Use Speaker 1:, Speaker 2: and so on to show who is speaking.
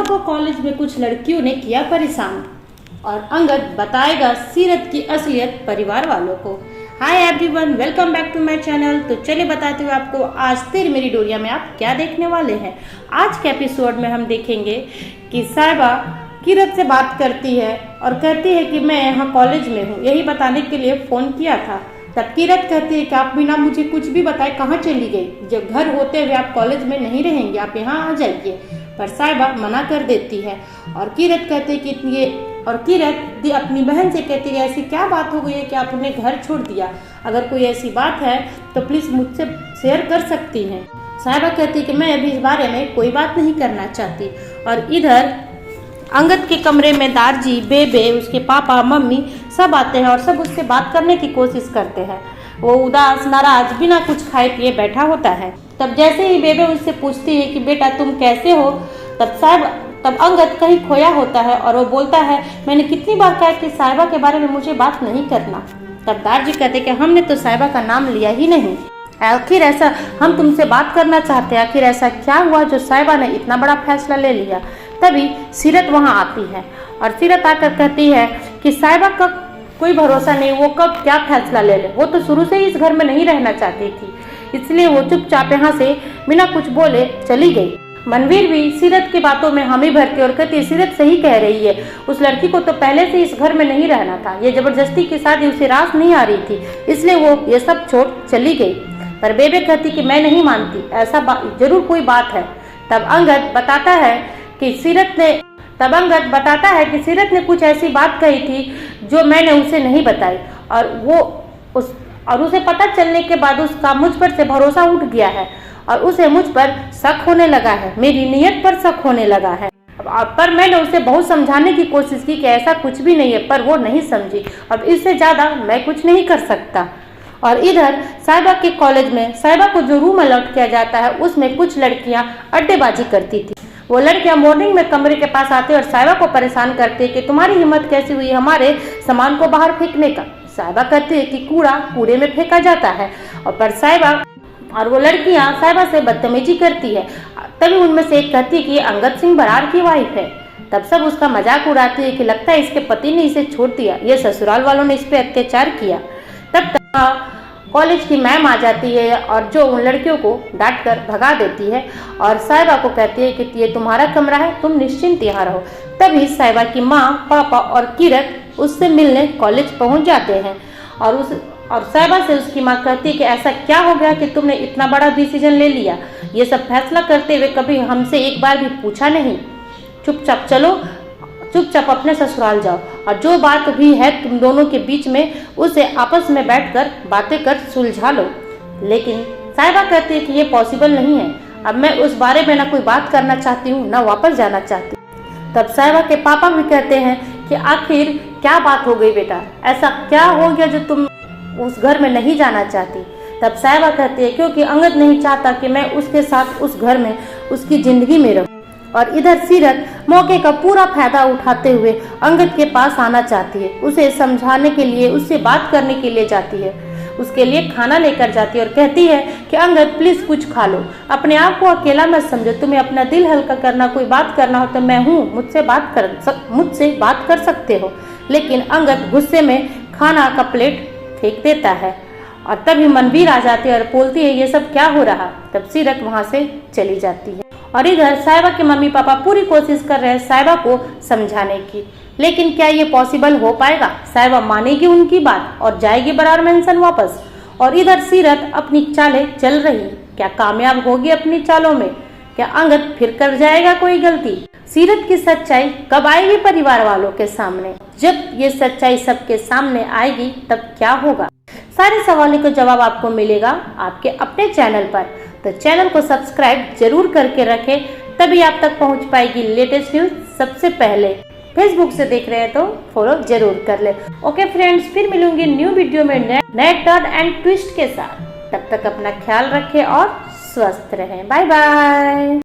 Speaker 1: को कॉलेज में कुछ लड़कियों ने किया परेशान और अंगद बताएगा सीरत की असलियत परिवार वालों को। Hi everyone, welcome back to my channel. तो चलिए बताती हूँ आपको आज तेरी मेरी डोरिया में आप क्या देखने वाले हैं। आज के एपिसोड में हम देखेंगे कि साहिबा किरत से बात करती है और कहती है कि मैं यहाँ कॉलेज में हूँ, यही बताने के लिए फ़ोन किया था। तब किरत कहती है कि आप बिना मुझे कुछ भी बताए कहाँ चली गई, जब घर होते हुए आप कॉलेज में नहीं रहेंगे, आप यहाँ आ जाइए। पर साहिबा मना कर देती है और किरत कहती है कि ये किरत अपनी बहन से कहती है ऐसी क्या बात हो गई है कि आपने घर छोड़ दिया, अगर कोई ऐसी बात है तो प्लीज़ मुझसे शेयर कर सकती हैं। साहिबा कहती है कि मैं अभी इस बारे में कोई बात नहीं करना चाहती। और इधर अंगद के कमरे में दारजी, बेबे, उसके पापा, मम्मी सब आते हैं और सब उससे बात करने की कोशिश करते हैं। वो उदास, नाराज, बिना कुछ खाए पिए बैठा होता है। तब जैसे ही बेबे उससे पूछती है कि बेटा तुम कैसे हो, तब अंगद कहीं खोया होता है और वो बोलता है मैंने कितनी बार कहा कि साहिबा के बारे में मुझे बात नहीं करना। तब दारजी कहते कि हमने तो साहिबा का नाम लिया ही नहीं, आखिर ऐसा हम तुमसे बात करना चाहते हैं, आखिर ऐसा क्या हुआ जो साहिबा ने इतना बड़ा फैसला ले लिया। तभी सीरत वहाँ आती है और सीरत आकर कहती है कि साहिबा का कोई भरोसा नहीं, वो कब क्या फैसला ले ले, वो तो शुरू से ही इस घर में नहीं रहना चाहती थी, इसलिए वो चुपचाप यहाँ से बिना कुछ बोले चली गई। मनवीर भी सीरत की बातों में हामी भरती और कहती है सीरत सही कह रही है, उस लड़की को तो पहले से इस घर में नहीं रहना था, ये जबरदस्ती की शादी उसे रास नहीं आ रही थी, इसलिए वो ये सब छोड़ चली गई। पर बेबे कहती कि मैं नहीं मानती, ऐसा जरूर कोई बात है। तब अंगद बताता है कि सीरत ने कुछ ऐसी बात कही थी जो मैंने उसे नहीं बताई और उसे पता चलने के बाद उसका मुझ पर से भरोसा उठ गया है और उसे मुझ पर शक होने लगा है, मेरी नीयत पर शक होने लगा है। पर मैंने उसे बहुत समझाने की कोशिश की कि ऐसा कुछ भी नहीं है, पर वो नहीं समझी। अब इससे ज़्यादा मैं कुछ नहीं कर सकता। और इधर साहिबा के कॉलेज में साहिबा को जो रूम अलॉट किया जाता है उसमें कुछ लड़कियां अड्डेबाजी करती थी। वो लड़कियां मॉर्निंग में कमरे के पास आती और साहिबा को परेशान करती है कि तुम्हारी हिम्मत कैसी हुई हमारे सामान को बाहर फेंकने का। साहिबा कहती है कि कूड़ा कूड़े में फेंका जाता है और वो लड़कियां साहिबा से बदतमीजी करती है। तभी उनमें से एक कहती है कि ये अंगद सिंह बरार की वाइफ है। तब सब उसका मजाक उड़ाती है कि लगता है इसके पति ने इसे छोड़ दिया, ये ससुराल वालों ने इस पे अत्याचार किया। तब कॉलेज की मैम आ जाती है और जो उन लड़कियों को डांट कर भगा देती है और साहिबा को कहती है कि ये तुम्हारा कमरा है, तुम निश्चिंत यहाँ रहो। तभी साहिबा की माँ, पापा और किरत उससे मिलने कॉलेज पहुँच जाते हैं और साहिबा से उसकी माँ कहती है कि ऐसा क्या हो गया कि तुमने इतना बड़ा डिसीजन ले लिया, ये सब फैसला करते हुए कभी हमसे एक बार भी पूछा नहीं। चुपचाप अपने ससुराल जाओ और जो बात भी है तुम दोनों के बीच में उसे आपस में बैठकर बातें कर सुलझा लो। लेकिन साहिबा कहती है कि ये पॉसिबल नहीं है, अब मैं उस बारे में ना कोई बात करना चाहती हूँ ना वापस जाना चाहती। तब साहिबा के पापा भी कहते हैं कि आखिर क्या बात हो गई बेटा, ऐसा क्या हो गया जो तुम उस घर में नहीं जाना चाहती। तब साहिबा कहती है क्योंकि अंगद नहीं चाहता कि मैं उसके साथ उस घर में उसकी जिंदगी में रहूं। और इधर सीरत मौके का पूरा फायदा उठाते हुए अंगद के पास आना चाहती है, उसे समझाने के लिए, उससे बात करने के लिए जाती है, उसके लिए खाना लेकर जाती है और कहती है कि अंगद प्लीज कुछ खा लो, अपने आप को अकेला मत समझो, तुम्हें अपना दिल हल्का करना, कोई बात करना हो तो मैं हूँ, मुझसे बात कर सकते हो। लेकिन अंगद गुस्से में खाना का प्लेट फेंक देता है और तभी मनवीर आ जाती है और बोलती है ये सब क्या हो रहा। तब सीरत वहाँ से चली जाती है और इधर साहिबा के मम्मी पापा पूरी कोशिश कर रहे हैं साहिबा को समझाने की, लेकिन क्या ये पॉसिबल हो पाएगा? साहिबा मानेगी उनकी बात और जाएगी बरार मेंशन वापस? और इधर सीरत अपनी चालें चल रही, क्या कामयाब होगी अपनी चालों में? क्या अंगद फिर कर जाएगा कोई गलती? सीरत की सच्चाई कब आएगी परिवार वालों के सामने? जब ये सच्चाई सबके सामने आएगी तब क्या होगा? सारे सवालों का जवाब आपको मिलेगा आपके अपने चैनल पर, तो चैनल को सब्सक्राइब जरूर करके रखें, तभी आप तक पहुंच पाएगी लेटेस्ट न्यूज सबसे पहले। फेसबुक से देख रहे हैं तो फॉलो जरूर कर ले। ओके फ्रेंड्स, फिर मिलूंगी न्यू वीडियो में नए टर्न एंड ट्विस्ट के साथ। तब तक अपना ख्याल रखें और स्वस्थ रहें। Bye bye.